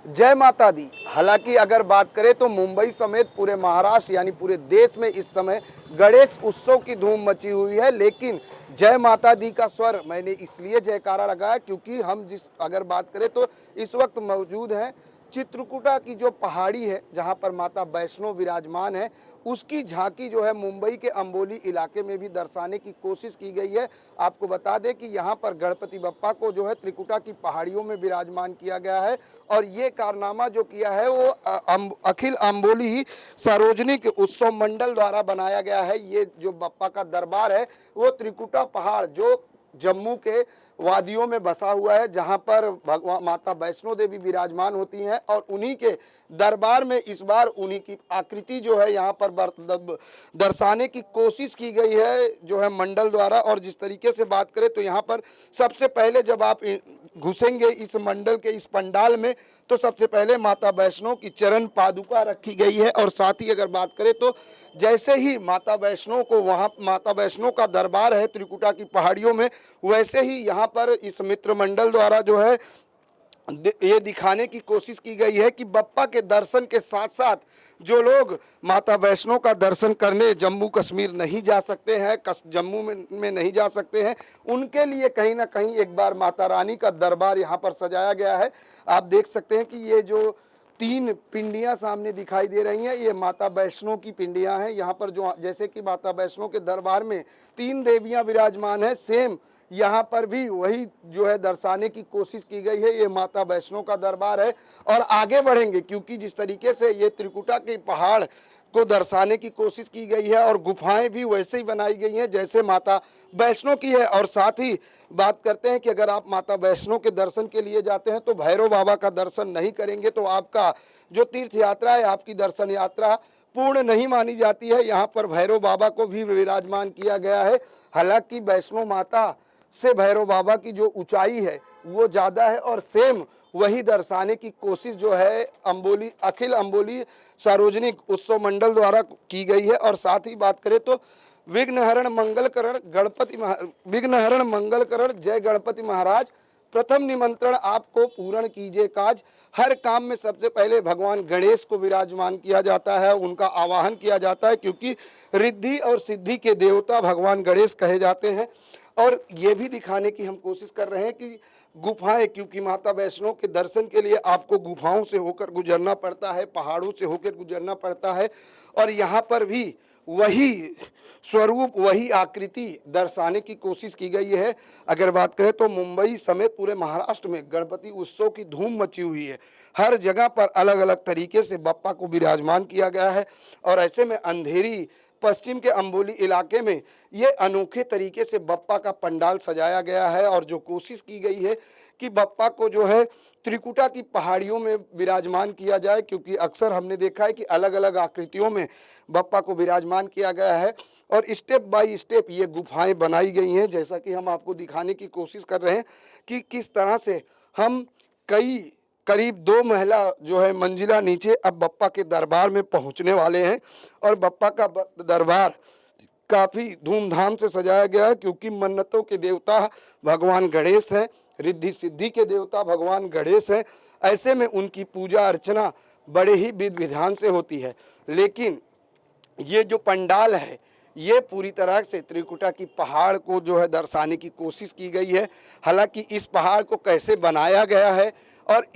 जय माता दी। हालांकि अगर बात करें तो मुंबई समेत पूरे महाराष्ट्र यानी पूरे देश में इस समय गणेश उत्सव की धूम मची हुई है, लेकिन जय माता दी का स्वर मैंने इसलिए जयकारा लगाया क्योंकि हम जिस अगर बात करें तो इस वक्त मौजूद हैं चित्रकूटा की जो पहाड़ी है जहां पर माता वैष्णो विराजमान है, उसकी झांकी जो है मुंबई के अंबोली इलाके में भी दर्शाने की कोशिश की गई है। आपको बता दें कि यहां पर गणपति बप्पा को जो है त्रिकुटा की पहाड़ियों में विराजमान किया गया है और ये कारनामा जो किया है वो अखिल अंबोली सार्वजनिक उत्सव मंडल द्वारा बनाया गया है। ये जो बप्पा का दरबार है वो त्रिकुटा पहाड़ जो जम्मू के वादियों में बसा हुआ है, जहां पर भगवान माता वैष्णो देवी विराजमान होती हैं और उन्हीं के दरबार में इस बार उन्हीं की आकृति जो है यहाँ पर दर्शाने की कोशिश की गई है जो है मंडल द्वारा। और जिस तरीके से बात करें तो यहाँ पर सबसे पहले जब आप घुसेंगे इस मंडल के इस पंडाल में तो सबसे पहले माता वैष्णो की चरण पादुका रखी गई है और साथ ही अगर बात करें तो जैसे ही माता वैष्णो को वहाँ माता वैष्णो का दरबार है त्रिकुटा की पहाड़ियों में, वैसे ही यहाँ पर इस मित्र मंडल द्वारा जो है ये दिखाने की कोशिश की गई है कि बप्पा के दर्शन के साथ साथ जो लोग माता वैष्णो का दर्शन करने जम्मू कश्मीर नहीं जा सकते हैं, जम्मू में नहीं जा सकते हैं, उनके लिए कहीं ना कहीं एक बार माता रानी का दरबार यहाँ पर सजाया गया है। आप देख सकते हैं कि ये जो तीन पिंडियां सामने दिखाई दे रही हैं ये माता वैष्णो की पिंडियां हैं। यहाँ पर जो जैसे कि माता वैष्णो के दरबार में तीन देवियां विराजमान है, सेम यहाँ पर भी वही जो है दर्शाने की कोशिश की गई है। ये माता वैष्णो का दरबार है और आगे बढ़ेंगे क्योंकि जिस तरीके से ये त्रिकुटा के पहाड़ को दर्शाने की कोशिश की गई है और गुफाएं भी वैसे ही बनाई गई हैं जैसे माता वैष्णो की है। और साथ ही बात करते हैं कि अगर आप माता वैष्णो के दर्शन के लिए जाते हैं तो भैरव बाबा का दर्शन नहीं करेंगे तो आपका जो तीर्थ यात्रा है, आपकी दर्शन यात्रा पूर्ण नहीं मानी जाती है। यहाँ पर भैरव बाबा को भी विराजमान किया गया है। हालांकि वैष्णो माता से भैरव बाबा की जो ऊंचाई है वो ज़्यादा है और सेम वही दर्शाने की कोशिश जो है अंबोली अखिल अंबोली सार्वजनिक उत्सव मंडल द्वारा की गई है। और साथ ही बात करें तो विघ्नहरण मंगल करण जय गणपति महाराज, प्रथम निमंत्रण आपको पूर्ण कीजिए काज। हर काम में सबसे पहले भगवान गणेश को विराजमान किया जाता है, उनका आवाहन किया जाता है क्योंकि रिद्धि और सिद्धि के देवता भगवान गणेश कहे जाते हैं। और ये भी दिखाने की हम कोशिश कर रहे हैं कि गुफाएं, क्योंकि माता वैष्णो के दर्शन के लिए आपको गुफाओं से होकर गुजरना पड़ता है, पहाड़ों से होकर गुजरना पड़ता है और यहाँ पर भी वही स्वरूप वही आकृति दर्शाने की कोशिश की गई है। अगर बात करें तो मुंबई समेत पूरे महाराष्ट्र में गणपति उत्सव की धूम मची हुई है। हर जगह पर अलग अलग तरीके से बप्पा को विराजमान किया गया है और ऐसे में अंधेरी पश्चिम के अंबोली इलाके में ये अनोखे तरीके से बप्पा का पंडाल सजाया गया है और जो कोशिश की गई है कि बप्पा को जो है त्रिकुटा की पहाड़ियों में विराजमान किया जाए, क्योंकि अक्सर हमने देखा है कि अलग अलग आकृतियों में बप्पा को विराजमान किया गया है और स्टेप बाय स्टेप ये गुफाएं बनाई गई हैं। जैसा कि हम आपको दिखाने की कोशिश कर रहे हैं कि किस तरह से हम करीब 2 महिला जो है मंजिला नीचे अब बप्पा के दरबार में पहुंचने वाले हैं और बप्पा का दरबार काफ़ी धूमधाम से सजाया गया है क्योंकि मन्नतों के देवता भगवान गणेश हैं, रिद्धि सिद्धि के देवता भगवान गणेश हैं। ऐसे में उनकी पूजा अर्चना बड़े ही विधि विधान से होती है। लेकिन ये जो पंडाल है ये पूरी तरह से त्रिकुटा की पहाड़ को जो है दर्शाने की कोशिश की गई है। हालांकि इस पहाड़ को कैसे बनाया गया है और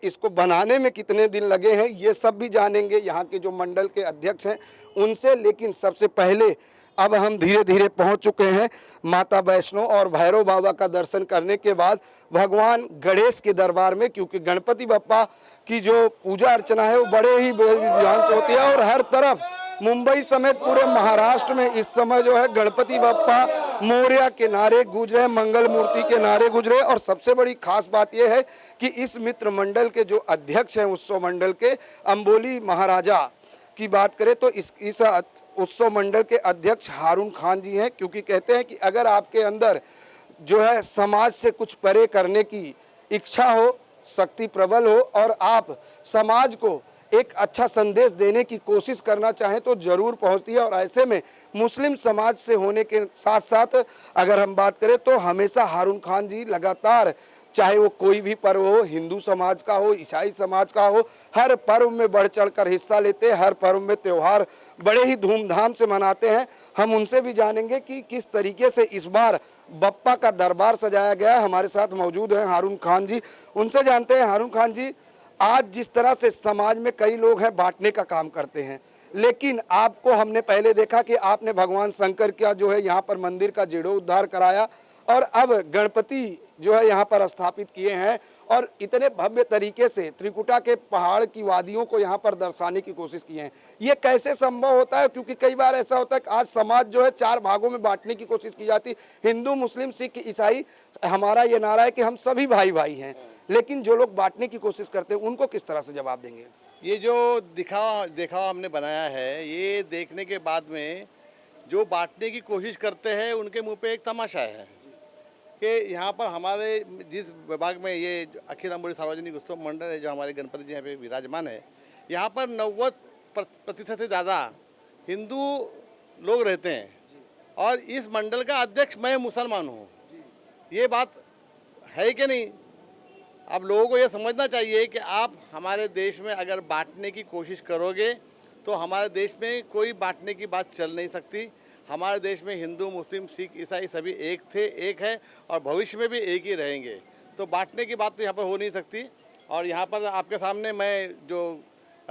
इसको बनाने में कितने दिन लगे हैं ये सब भी जानेंगे यहाँ के जो मंडल के अध्यक्ष हैं उनसे। लेकिन सबसे पहले अब हम धीरे धीरे पहुँच चुके हैं माता वैष्णो और भैरव बाबा का दर्शन करने के बाद भगवान गणेश के दरबार में, क्योंकि गणपति बप्पा की जो पूजा अर्चना है वो बड़े ही विधान से होती है और हर तरफ मुंबई समेत पूरे महाराष्ट्र में इस समय जो है गणपति बप्पा मोरया के नारे गूंज रहे, मंगल मूर्ति के नारे गूंज रहे। और सबसे बड़ी खास बात यह है कि इस मित्र मंडल के जो अध्यक्ष हैं उत्सव मंडल के अंबोली महाराजा की बात करें तो इस उत्सव मंडल के अध्यक्ष हारून खान जी हैं, क्योंकि कहते हैं कि अगर आपके अंदर जो है समाज से कुछ परे करने की इच्छा हो, शक्ति प्रबल हो और आप समाज को एक अच्छा संदेश देने की कोशिश करना चाहें तो जरूर पहुंचती है। और ऐसे में मुस्लिम समाज से होने के साथ साथ अगर हम बात करें तो हमेशा हारून खान जी लगातार चाहे वो कोई भी पर्व हो, हिंदू समाज का हो, ईसाई समाज का हो, हर पर्व में बढ़ चढ़कर हिस्सा लेते हैं, हर पर्व में त्यौहार बड़े ही धूमधाम से मनाते हैं। हम उनसे भी जानेंगे कि किस तरीके से इस बार बप्पा का दरबार सजाया गया है। हमारे साथ मौजूद हैं हारून खान जी, उनसे जानते हैं। हारून खान जी, आज जिस तरह से समाज में कई लोग हैं बांटने का काम करते हैं, लेकिन आपको हमने पहले देखा कि आपने भगवान शंकर का जो है यहाँ पर मंदिर का जीर्णोद्धार कराया और अब गणपति जो है यहाँ पर स्थापित किए हैं और इतने भव्य तरीके से त्रिकुटा के पहाड़ की वादियों को यहाँ पर दर्शाने की कोशिश की है। ये कैसे संभव होता है? क्योंकि कई बार ऐसा होता है कि आज समाज जो है 4 भागों में बांटने की कोशिश की जाती, हिंदू, मुस्लिम, सिख, ईसाई। हमारा ये नारा है कि हम सभी भाई भाई हैं, लेकिन जो लोग बांटने की कोशिश करते हैं उनको किस तरह से जवाब देंगे? ये जो देखा हमने बनाया है, ये देखने के बाद में जो बांटने की कोशिश करते हैं उनके मुंह पे एक तमाशा है कि यहाँ पर हमारे जिस विभाग में ये अखिल अम्बोली सार्वजनिक उत्सव मंडल है, जो हमारे गणपति जी यहाँ पे विराजमान है, यहाँ पर 90% से ज़्यादा हिंदू लोग रहते हैं और इस मंडल का अध्यक्ष मैं मुसलमान हूँ। ये बात है कि नहीं? अब लोगों को ये समझना चाहिए कि आप हमारे देश में अगर बांटने की कोशिश करोगे तो हमारे देश में कोई बांटने की बात चल नहीं सकती। हमारे देश में हिंदू, मुस्लिम, सिख, ईसाई सभी एक थे, एक है और भविष्य में भी एक ही रहेंगे। तो बांटने की बात तो यहाँ पर हो नहीं सकती। और यहाँ पर आपके सामने मैं जो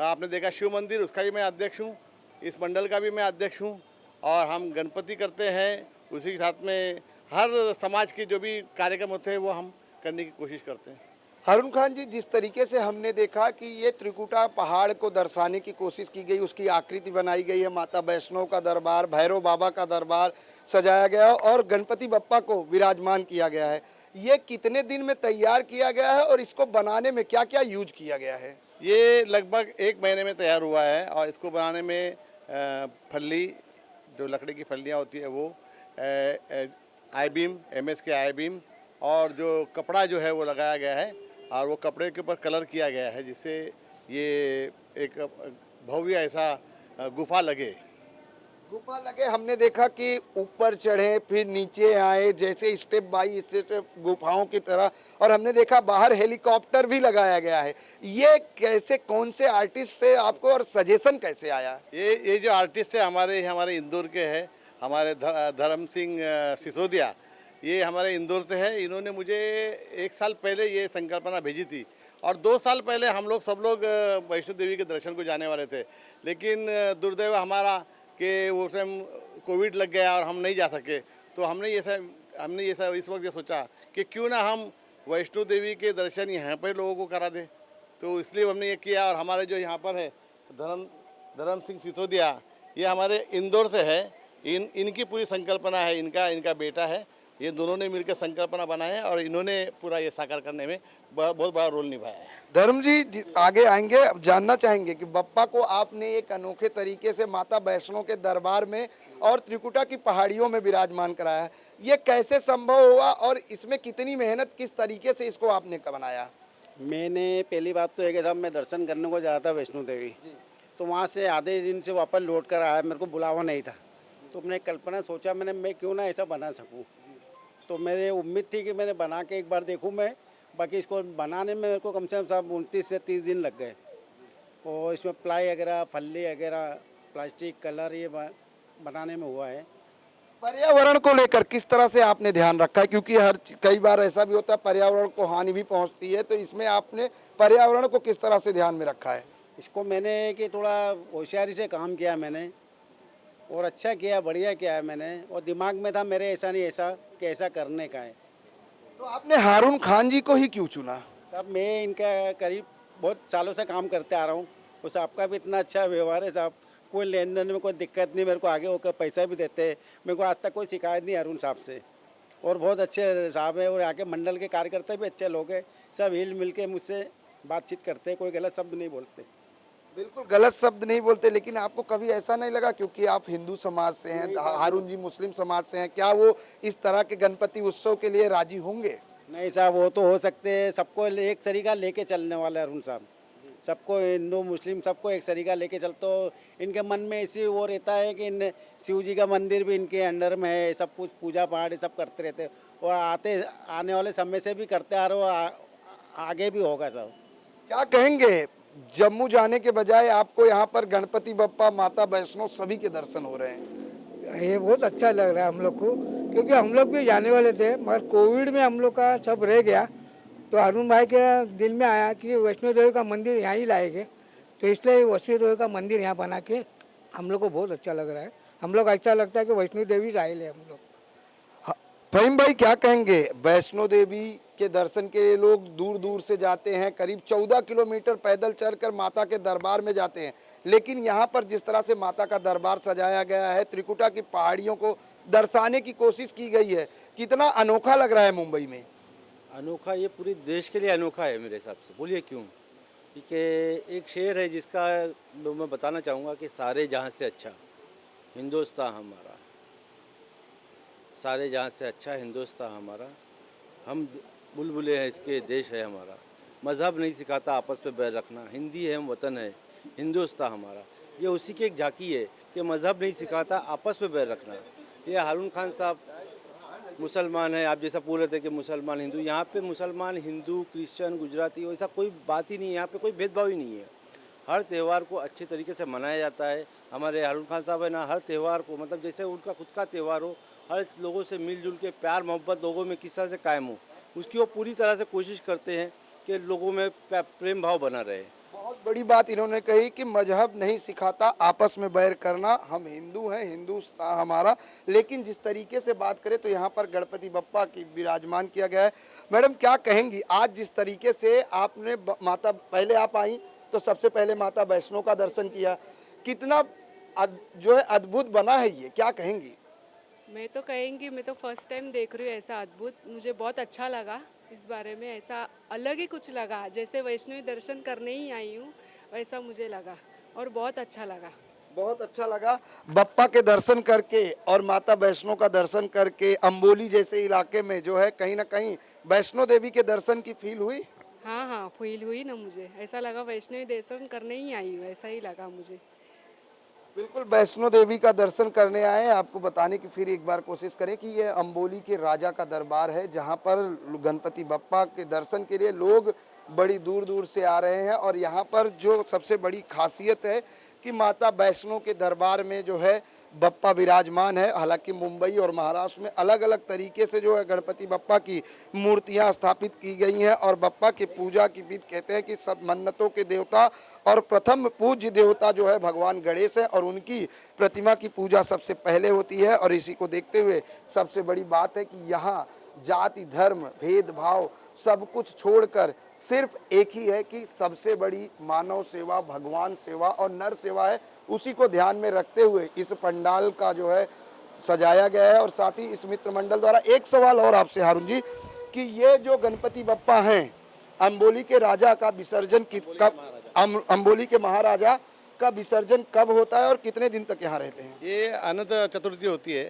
आपने देखा शिव मंदिर, उसका भी मैं अध्यक्ष हूँ, इस मंडल का भी मैं अध्यक्ष हूँ और हम गणपति करते हैं। उसी के साथ में हर समाज के जो भी कार्यक्रम होते हैं वो हम करने की कोशिश करते हैं। हारून खान जी, जिस तरीके से हमने देखा कि ये त्रिकुटा पहाड़ को दर्शाने की कोशिश की गई, उसकी आकृति बनाई गई है, माता वैष्णो का दरबार, भैरव बाबा का दरबार सजाया गया और गणपति बप्पा को विराजमान किया गया है। ये कितने दिन में तैयार किया गया है और इसको बनाने में क्या क्या यूज किया गया है? ये लगभग 1 महीने में तैयार हुआ है और इसको बनाने में फल्ली, जो लकड़ी की फल्लियाँ होती है वो, आई बीम, MS के आई बीम और जो कपड़ा जो है वो लगाया गया है और वो कपड़े के ऊपर कलर किया गया है, जिससे ये एक भव्य ऐसा गुफा लगे। हमने देखा कि ऊपर चढ़े फिर नीचे आए, जैसे स्टेप बाय स्टेप गुफाओं की तरह, और हमने देखा बाहर हेलीकॉप्टर भी लगाया गया है। ये कैसे, कौन से आर्टिस्ट से आपको और सजेशन कैसे आया? ये जो आर्टिस्ट है हमारे इंदौर के हैं, हमारे धर्म सिंह सिसोदिया, ये हमारे इंदौर से है। इन्होंने मुझे 1 साल पहले ये संकल्पना भेजी थी और 2 साल पहले हम लोग सब लोग वैष्णो देवी के दर्शन को जाने वाले थे, लेकिन दुर्दैव हमारा कि वो टाइम कोविड लग गया और हम नहीं जा सके। तो हमने ये सब इस वक्त ये सोचा कि क्यों ना हम वैष्णो देवी के दर्शन यहाँ पर लोगों को करा दें। तो इसलिए हमने ये किया और हमारे जो यहाँ पर है धर्म सिंह सिसोदिया, ये हमारे इंदौर से है। इनकी पूरी संकल्पना है, इनका बेटा है, ये दोनों ने मिलकर संकल्पना बनाया है और इन्होंने पूरा ये साकार करने में बहुत बड़ा रोल निभाया है। धर्म जी आगे आएंगे, अब जानना चाहेंगे कि बप्पा को आपने एक अनोखे तरीके से माता वैष्णो के दरबार में और त्रिकुटा की पहाड़ियों में विराजमान कराया है। ये कैसे संभव हुआ और इसमें कितनी मेहनत, किस तरीके से इसको आपने बनाया? मैंने पहली बात तो एक साहब, मैं दर्शन करने को जा था वैष्णो देवी, तो वहाँ से आधे दिन से वापस लौट कर आया, मेरे को बुलावा नहीं था। तो मैंने कल्पना सोचा मैं क्यों ना ऐसा बना सकूँ। तो मेरे उम्मीद थी कि मैंने बना के एक बार देखूं मैं, बाकी इसको बनाने में मेरे को कम से कम साहब 29 से 30 दिन लग गए। और इसमें प्लाई वगैरह, फल्ली वगैरह, प्लास्टिक, कलर, ये बनाने में हुआ है। पर्यावरण को लेकर किस तरह से आपने ध्यान रखा है? क्योंकि कई बार ऐसा भी होता है पर्यावरण को हानि भी पहुंचती है, तो इसमें आपने पर्यावरण को किस तरह से ध्यान में रखा है? इसको मैंने कि थोड़ा होशियारी से काम किया मैंने और अच्छा किया, बढ़िया किया है मैंने, और दिमाग में था मेरे ऐसा नहीं ऐसा कि ऐसा करने का है। तो आपने हारून खान जी को ही क्यों चुना? साहब मैं इनका करीब बहुत सालों से काम करते आ रहा हूँ, उस आपका भी इतना अच्छा व्यवहार है साहब, कोई लेन देन में कोई दिक्कत नहीं, मेरे को आगे होकर पैसा भी देते हैं, मेरे को आज तक कोई शिकायत नहीं हारून साहब से, और बहुत अच्छे साहब है। और आके मंडल के कार्यकर्ता भी अच्छे लोग हैं, सब हिल मिल के मुझसे बातचीत करते हैं, कोई गलत शब्द नहीं बोलते। बिल्कुल गलत शब्द नहीं बोलते, लेकिन आपको कभी ऐसा नहीं लगा, क्योंकि आप हिंदू समाज से हैं, हारून जी मुस्लिम समाज से हैं, क्या वो इस तरह के गणपति उत्सव के लिए राजी होंगे? नहीं साहब, वो तो हो सकते हैं, सबको एक तरीका लेके चलने वाले हारून साहब, सबको हिंदू मुस्लिम सबको एक तरीका लेके चल, तो इनके मन में ऐसी वो रहता है कि इन शिव जी का मंदिर भी इनके अंडर में है, सब कुछ पूजा पाठ ये सब करते रहते हैं और आने वाले समय से भी करते आ रहे हो, आगे भी होगा सब। क्या कहेंगे, जम्मू जाने के बजाय आपको यहाँ पर गणपति बप्पा, माता वैष्णो सभी के दर्शन हो रहे हैं? ये बहुत अच्छा लग रहा है हम लोग को, क्योंकि हम लोग भी जाने वाले थे मगर कोविड में हम लोग का सब रह गया, तो अरुण भाई के दिल में आया कि वैष्णो देवी का मंदिर यहाँ ही लाएंगे, तो इसलिए वैष्णो देवी का मंदिर यहाँ बना के हम लोग को बहुत अच्छा लग रहा है। हम लोग अच्छा लगता है कि वैष्णो देवी राइल है हम लोग। फहीम भाई क्या कहेंगे, वैष्णो देवी के दर्शन के लिए लोग दूर दूर से जाते हैं, करीब 14 किलोमीटर पैदल चलकर माता के दरबार में जाते हैं, लेकिन यहाँ पर जिस तरह से माता का दरबार सजाया गया है, त्रिकुटा की पहाड़ियों को दर्शाने की कोशिश की गई है, कितना अनोखा लग रहा है मुंबई में? अनोखा, ये पूरे देश के लिए अनोखा है मेरे हिसाब से। बोलिए क्यों? क्योंकि एक शेर है जिसका मैं बताना चाहूँगा कि सारे जहाँ से अच्छा हिंदुस्तान हमारा, सारे जहाँ से अच्छा हिंदुस्तान हमारा, हम बुलबुले हैं इसके देश है हमारा, मज़हब नहीं सिखाता आपस में बैर रखना, हिंदी है हम वतन है हिंदुस्तान हमारा। ये उसी की एक झांकी है कि मज़हब नहीं सिखाता आपस में बैर रखना। ये हारून खान साहब मुसलमान है, आप जैसा बोल रहे थे कि मुसलमान हिंदू, यहाँ पे मुसलमान हिंदू क्रिश्चियन गुजराती वैसा कोई बात ही नहीं है, यहाँ पे कोई भेदभाव ही नहीं है। हर त्यौहार को अच्छे तरीके से मनाया जाता है। हमारे हारून खान साहब है ना, हर त्यौहार को मतलब जैसे उनका खुद का त्यौहार हो, हर लोगों से मिलजुल के प्यार मोहब्बत लोगों में किस तरह से कायम हो, उसकी वो पूरी तरह से कोशिश करते हैं कि लोगों में प्रेम भाव बना रहे। बहुत बड़ी बात इन्होंने कही कि मजहब नहीं सिखाता आपस में बैर करना, हम हिंदू हैं, हिंदुस्तान हमारा। लेकिन जिस तरीके से बात करें तो यहाँ पर गणपति बप्पा की विराजमान किया गया है। मैडम क्या कहेंगी, आज जिस तरीके से आपने माता, पहले आप आई तो सबसे पहले माता वैष्णो का दर्शन किया, कितना जो है अद्भुत बना है ये, क्या कहेंगी? मैं तो कहेंगी, मैं तो फर्स्ट टाइम देख रही हूँ ऐसा अद्भुत, मुझे बहुत अच्छा लगा इस बारे में, ऐसा अलग ही कुछ लगा, जैसे वैष्णवी दर्शन करने ही आई हूँ वैसा मुझे लगा और बहुत अच्छा लगा। बहुत अच्छा लगा बप्पा के दर्शन करके और माता वैष्णो का दर्शन करके। अंबोली जैसे इलाके में जो है कहीं ना कहीं वैष्णो देवी के दर्शन की फील हुई? हाँ हाँ, फील हुई ना, मुझे ऐसा लगा वैष्णवी दर्शन करने ही आई हूँ, ऐसा ही लगा मुझे। बिल्कुल वैष्णो देवी का दर्शन करने आए। आपको बताने की फिर एक बार कोशिश करें कि ये अंबोली के राजा का दरबार है, जहां पर गणपति बप्पा के दर्शन के लिए लोग बड़ी दूर दूर से आ रहे हैं। और यहाँ पर जो सबसे बड़ी खासियत है कि माता वैष्णो के दरबार में जो है बप्पा विराजमान है। हालांकि मुंबई और महाराष्ट्र में अलग अलग तरीके से जो है गणपति बप्पा की मूर्तियां स्थापित की गई हैं और बप्पा की पूजा की विधि कहते हैं कि सब मन्नतों के देवता और प्रथम पूज्य देवता जो है भगवान गणेश है और उनकी प्रतिमा की पूजा सबसे पहले होती है। और इसी को देखते हुए सबसे बड़ी बात है कि यहाँ जाति धर्म भेदभाव सब कुछ छोड़कर सिर्फ एक ही है कि सबसे बड़ी मानव सेवा, भगवान सेवा और नर सेवा है। उसी को ध्यान में रखते हुए इस पंडाल का जो है सजाया गया है। और साथ ही इस मित्र मंडल द्वारा एक सवाल और आपसे हारून जी, कि ये जो गणपति बप्पा हैं अंबोली के राजा का विसर्जन कब, अंबोली के महाराजा का विसर्जन कब होता है और कितने दिन तक यहाँ रहते हैं? ये अनंत चतुर्थी होती है,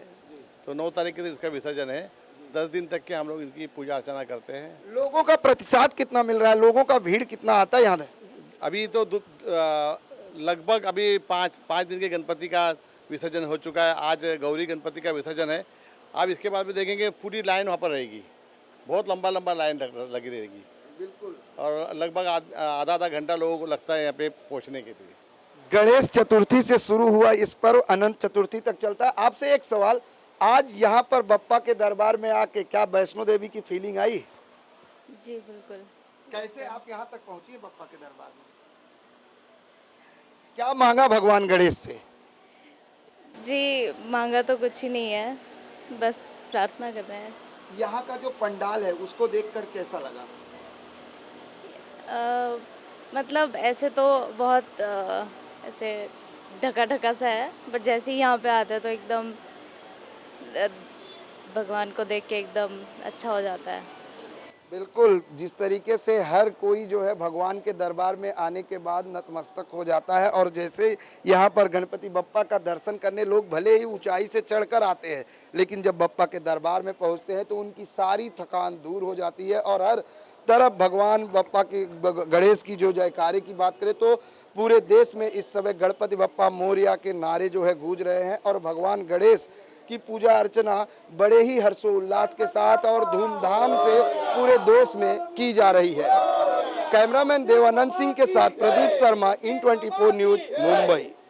तो 9 तारीख के दिन इसका विसर्जन है। 10 दिन तक के हम लोग इनकी पूजा अर्चना करते हैं। लोगों का प्रतिसाद कितना मिल रहा है, लोगों का भीड़ कितना आता है यहाँ? अभी तो लगभग अभी पाँच दिन के गणपति का विसर्जन हो चुका है। आज गौरी गणपति का विसर्जन है। अब इसके बाद में देखेंगे पूरी लाइन वहाँ पर रहेगी, बहुत लंबा लंबा लाइन लगी रहेगी। बिल्कुल। और लगभग आधा घंटा लोगों को लगता है यहाँ पे पहुँचने के लिए। गणेश चतुर्थी से शुरू हुआ इस पर्व अनंत चतुर्थी तक चलता है। आपसे एक सवाल, आज यहाँ पर बप्पा के दरबार में आके क्या वैष्णो देवी की फीलिंग आई? जी बिल्कुल। कैसे आप यहाँ तक पहुँची बप्पा के दरबार में? क्या मांगा भगवान गणेश से? जी मांगा तो कुछ ही नहीं है, बस प्रार्थना कर रहे हैं। यहाँ का जो पंडाल है उसको देखकर कैसा लगा? मतलब ऐसे तो बहुत ऐसे ढका ढका सा है, बट जैसे ही यहाँ पे आते हैं तो एकदम भगवान को देख के एकदम अच्छा हो जाता है। बिल्कुल, जिस तरीके से हर कोई जो है भगवान के दरबार में आने के बाद नतमस्तक हो जाता है। और जैसे यहाँ पर गणपति बप्पा का दर्शन करने लोग भले ही ऊंचाई से चढ़कर आते हैं, लेकिन जब बप्पा के दरबार में पहुँचते हैं तो उनकी सारी थकान दूर हो जाती है और हर तरफ भगवान बप्पा की गणेश की जो जयकारे की बात करें तो पूरे देश में इस समय गणपति बप्पा मोरया के नारे जो है गूंज रहे हैं और भगवान गणेश की पूजा अर्चना बड़े ही हर्षोल्लास के साथ और धूमधाम से पूरे देश में की जा रही है। कैमरामैन देवानंद सिंह के साथ प्रदीप शर्मा, इन 24 न्यूज, मुंबई।